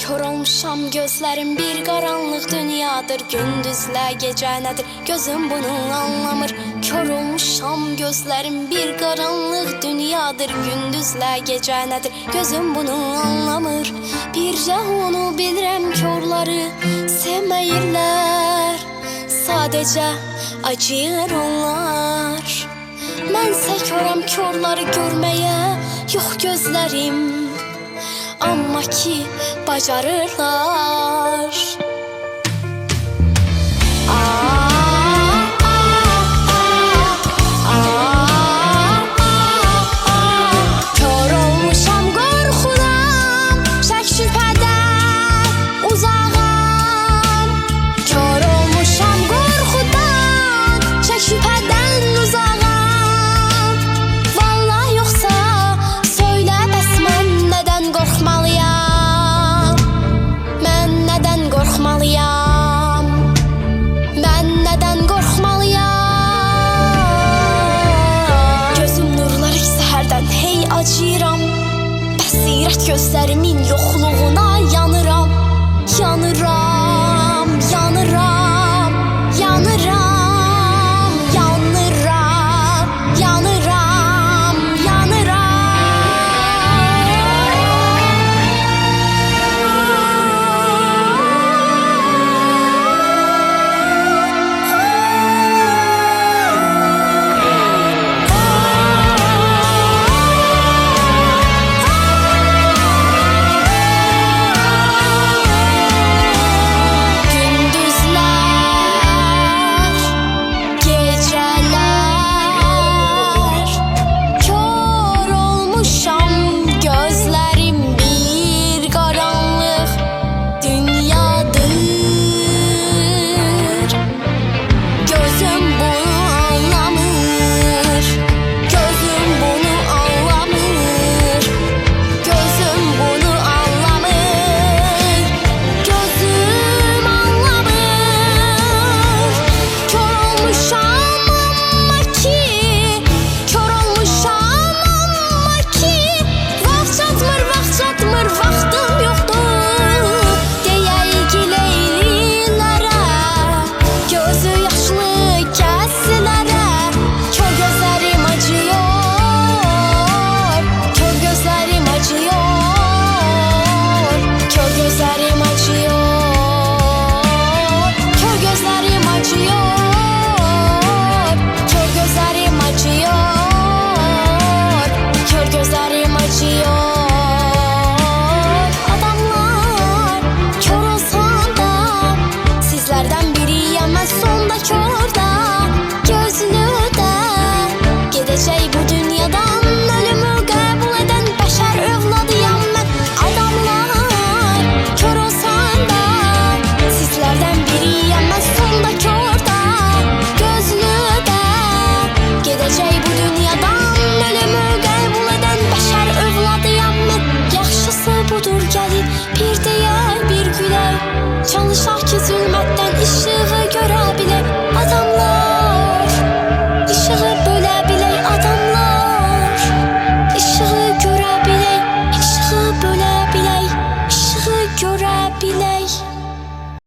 Kör olmuşam gözlerim bir karanlık dünyadır. Gündüzle gece nedir gözüm bunu anlamır. Kör olmuşam gözlerim bir karanlık dünyadır. Gündüzle gece nedir gözüm bunu anlamır. Bircə onu bilirəm körları sevməyirlər. Sadece acıyır onlar. Mənsə körəm körları görməyə yox gözlərim. Amma ki bacarırlar. Kör olmuşam qorxudan, şək şübhədən uzağam. Kör olmuşam qorxudan, şək şübhədən uzağam. Vallahi yoxsa söylə bəs mən nədən qorxmalıyam? Mən nədən qorxmalıyam? Mən nədən qorxmalıyam? Gözüm nurlar ilk səhərdən hey acıyıram. Bəsirət gözlərimin yoxluğuna yanıram, yanıram.